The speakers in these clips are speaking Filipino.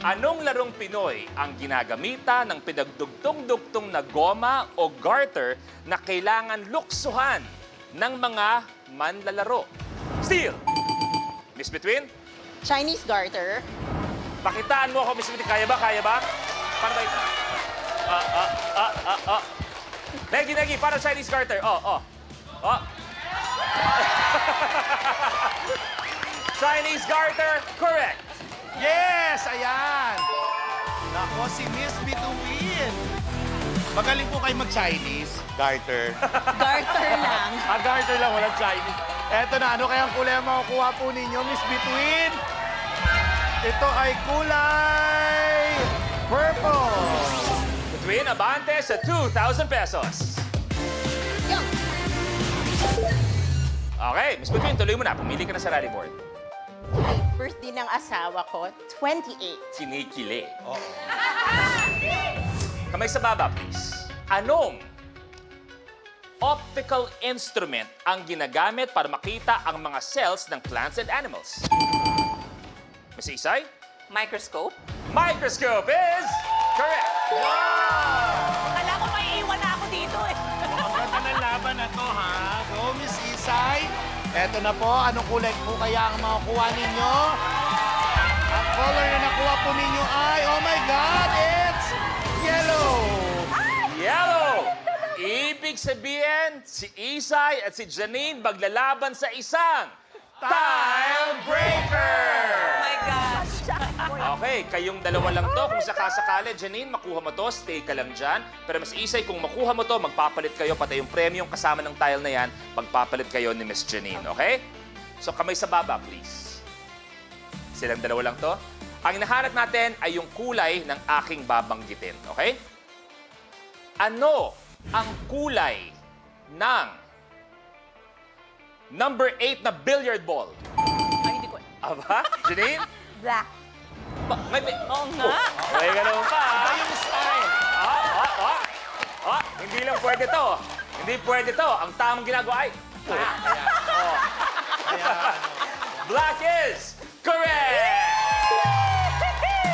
Anong larong Pinoy ang ginagamitan ng pinagdugtong-dugtong na goma o garter na kailangan luksuhan ng mga manlalaro? Steel! Miss Between, Chinese garter. pakitaan mo ako, Miss Between. Kaya ba? Kaya ba? Paano ba ito? Negi, paano Chinese garter? Oh. Chinese garter, correct. Yes! Ayan! Nako, si Miss Bituin. Magaling po kayo mag-Chinese. Garter. Garter lang. Garter lang, walang Chinese. Eto na, ano kayang kulay ang makukuha po ninyo, Miss Bituin? Ito ay kulay purple. Between abante sa 2,000 pesos. Yo! Okay, Miss Between, tuloy mo na. Pumili ka na sa rally board. Birthday ng asawa ko, 28. Kinikili. Oo. Kamay sa baba, please. Anong optical instrument ang ginagamit para makita ang mga cells ng plants and animals? Miss Isay? Microscope. Microscope is correct. Akala ko may iwan na ako dito eh. Ang ganda ng laban na to, ha? Go, Miss Isay. Eto na po, anong kulay po kaya ang makukuha ninyo? Ang color na nakuha po ninyo ay, oh my God, it's yellow! Yellow! Ibig sabihin, si Isay at si Janine maglalaban sa isang Tile Breaker! Oh my gosh. Okay, kayong dalawa lang to. Kung sakasakali, Janine, makuha mo to, stay ka lang dyan. Pero Miss Isay, kung makuha mo to, magpapalit kayo, pati yung premium kasama ng tile na yan, magpapalit kayo ni Miss Janine, okay? So kamay sa baba, please. Silang dalawa lang to. Ang hinahanap natin ay yung kulay ng aking babanggitin, okay? Ano ang kulay ng number 8 na billiard ball? Ay, hindi ko. Aba, Janine? Black. Oo nga. May ganun pa. Iba yung style. Hindi lang pwede to. Hindi pwede to. Ang tamang ginagawa ay... Ayan. Black is correct!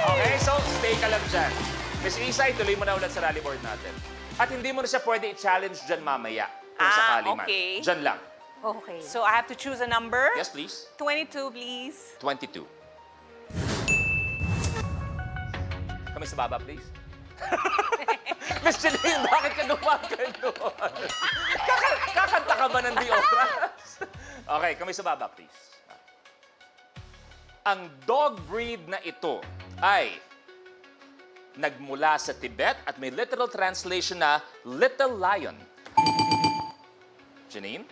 Okay, so stay ka lang dyan. Miss Isay, tuloy mo na ulit sa rally board natin. At hindi mo na siya pwede i-challenge dyan mamaya. Kung sakali man. Okay. Dyan lang. Okay. So I have to choose a number? Yes, please. 22, please. 22. Kami sa baba, please. Miss Janine, bakit ka gumagano? Kakanta ka ba ng di oras? Okay, kami sa baba, please. Ang dog breed na ito ay nagmula sa Tibet at may literal translation na Little Lion. Janine?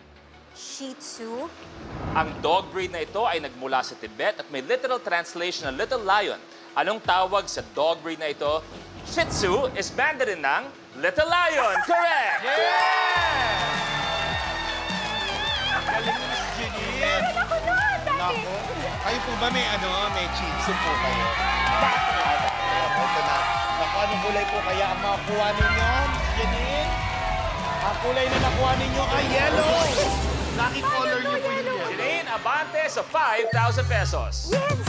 Shih Tzu. Ang dog breed na ito ay nagmula sa Tibet at may literal translation na Little Lion. Anong tawag sa dog breed na ito? Shih Tzu is Mandarin ng Little Lion. Correct! Galing mo, Miss Janine. Nako. Kayo po ba may may chitsu po kayo? Ito na. Naku, anong kulay po kaya ang makukuha ninyo, Miss Janine? Ang kulay na nakuha ninyo ay yellow. Lucky color niyo po yun. Janine, abante sa 5,000 pesos. Yes!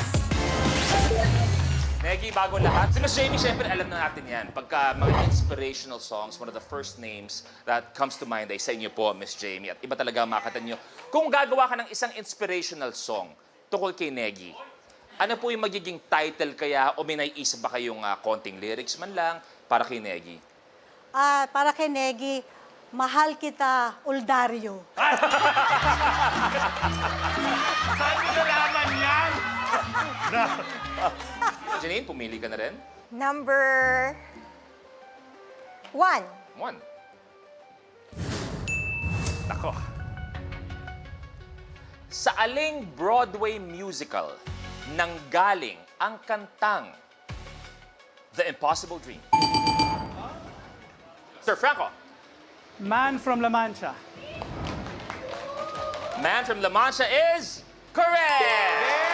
Negi, bago lahat. Si Miss Jamie, syempre alam na natin yan. Pagka mga inspirational songs, one of the first names that comes to mind ay sa inyo po, Miss Jamie. At iba talaga makatan nyo. Kung gagawa ka ng isang inspirational song tungkol kay Negi, ano po yung magiging title kaya o may naiisip ba kayong konting lyrics man lang para kay Negi? Para kay Negi, mahal kita, Uldario. Saan mo nalaman yan? Janine, pumili ka na rin. Number 1. 1. Nako. Sa aling Broadway musical nanggaling ang kantang The Impossible Dream? Sir Franco. Man from La Mancha. Man from La Mancha is correct!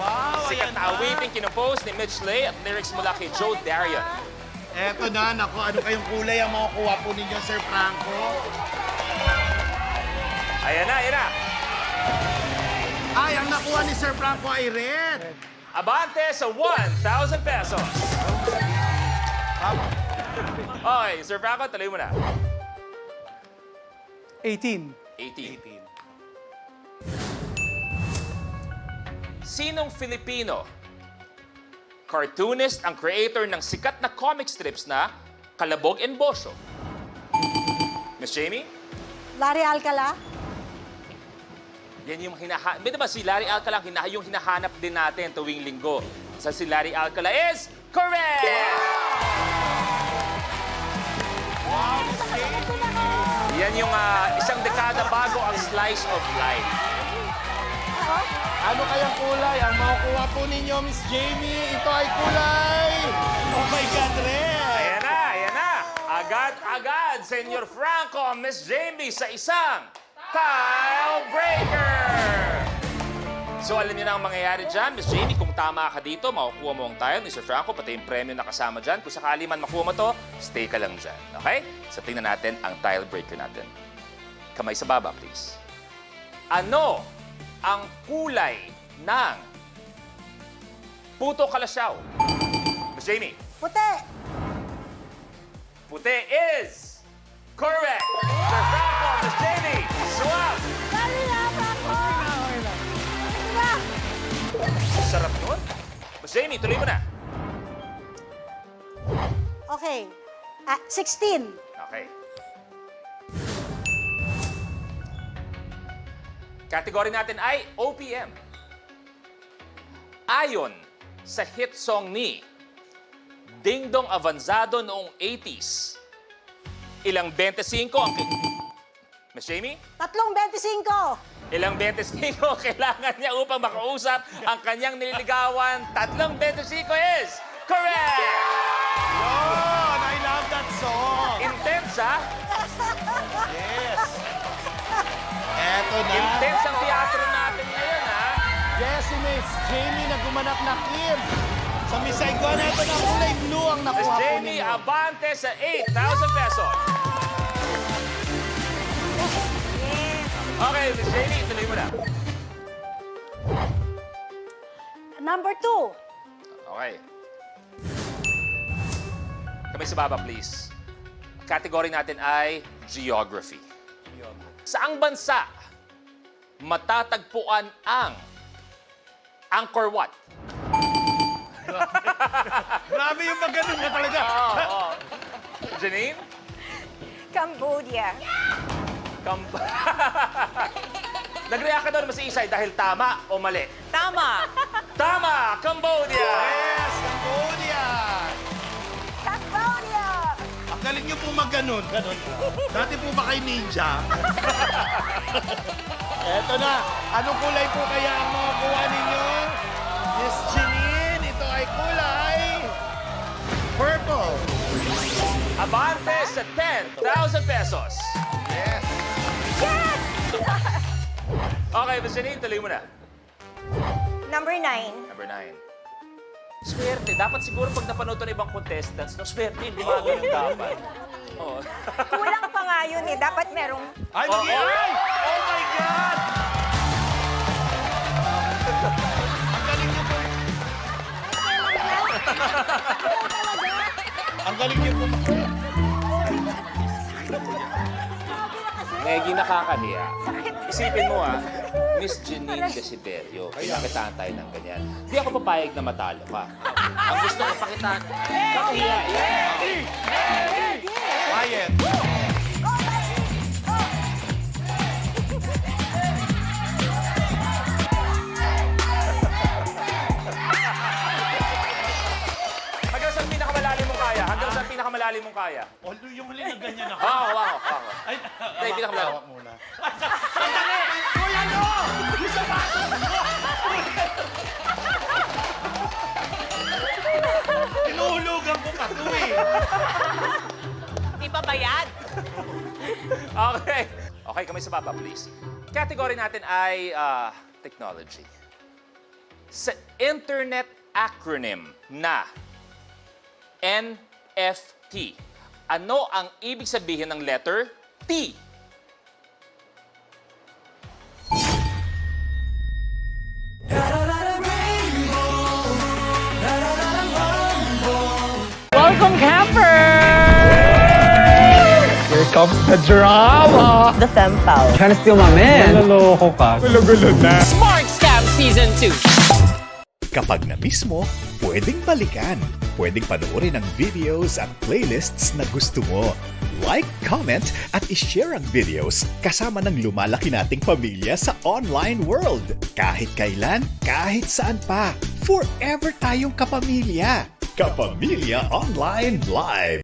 Wow, Sikat ayan na na. awiting kinompose ni Mitch Lay at lyrics mula kay Joe Darion. Eto na, naku, ano kayong kulay ang makukuha po ninyo, Sir Franco? Ayan na, ayan na. Ay, ang nakuha ni Sir Franco ay red. Abante sa 1,000 pesos. Okay, Sir Franco, tuloy mo na. 18. 18. Sinong Filipino cartoonist ang creator ng sikat na comic strips na Kalabog and Bosyo? Miss Jamie? Larry Alcala. Yan yung hinahanap. Di ba si Larry Alcala yung hinahanap din natin tuwing linggo. Sa si Larry Alcala is correct! Yan yung isang dekada bago ang slice of life. Ano kayang kulay ang makukuha po ninyo, Miss Jamie? Ito ay kulay. Oh my God, red. Ayan na. Agad-agad, Senyor Franco, Miss Jamie sa isang tile breaker! So alam niyo na ang mangyayari dyan, Miss Jamie, kung tama ka dito, makukuha mo ang tile ni Sir Franco, pati yung premyo na kasama dyan. Kung sakali man makuha mo to, stay ka lang dyan. Okay? So tingnan natin ang tile breaker natin. Kamay sa baba, please. Ano ang kulay ng puto kalasyaw? Miss Jamie, Puti. puti is correct! Sir Franco, Miss Jamie, swap! Larry Alcala. Diba? Sarap nun. Miss Jamie, tuloy mo na. Okay. 16. Okay. Category natin ay OPM. Ayon sa hit song ni Ding Dong Avanzado noong 80s, ilang 25 ang... Miss Jamie? 3.25. Ilang 25 kailangan niya upang makausap ang kanyang nililigawan? 3.25 is correct! Yun, I love that song. Intense, ha? Yes. Eto na. Intense ang teatro natin ngayon, ha? Yes, si Miss Jamie na gumanap na Kim. Sa Miss Saigon, eto na kulay blue ang Miss nakuha po Jamie, ninyo. abante sa 8,000 pesos. Okay, Miss Jamie, tuloy mo na. Number 2. Okay. Kamay sa baba, please. Category natin ay Geography. Saang bansa matatagpuan ang Angkor Wat? Grabe yung maganon niya talaga. Oo. Janine? Cambodia. Nag-react ka doon, Mas Isay, dahil tama o mali? Tama. Tama! Cambodia! Yes, Cambodia. Cambodia. Ang galing niyo po maganon. Ganon. Dati po ba kay ninja? Eto na. Anong kulay po kaya ang makukuha ninyo? Miss Janine, ito ay kulay purple. Abante sa 10,000 pesos. Yes. Okay, Miss Janine, tuloy mo na. Number 9. Number 9. Swerte. Dapat siguro pag napanood to ng ibang contestants, no, swerte, hindi mga dapat. Oo. Kulang pa nga yun eh. Dapat merong... Ay, Oh, mag-iay! oh my God! Ang galing niyo po. Ang galing niyo po. Meggy, nakakahiya. Isipin mo Miss Janine Desiderio, pinakitaan tayo ng ganyan. Hindi ako papayag na matalo ka. Ang gusto ko pakitaan, kakahiya. Yeah. Quiet. Hanggang saan pinakamalalim mong kaya? Hanggang saan pinakamalalim mong kaya? Oh, yung huli na ganyan ako. Wow. Ay, Hindi, pinakamalalim. hawak muna. Sandali! Uy, ano? Yung sapatos mo! Tinuhulugan ko pa to eh. Di pa bayad? Okay. Okay, kamay sa baba, please. Category natin ay technology. Sa internet acronym na NFT, ano ang ibig sabihin ng letter T? Here comes the drama! The fem pal. Trying to steal my man. Naloloko ka. Gulo-gulo na. Smart Scam Season 2. Kapag na-miss mo, pwedeng balikan. Pwedeng panoorin ang videos at playlists na gusto mo. Like, comment, at ishare ang videos kasama ng lumalaki nating pamilya sa online world. Kahit kailan, kahit saan pa. Forever tayong kapamilya. Kapamilya Online Live.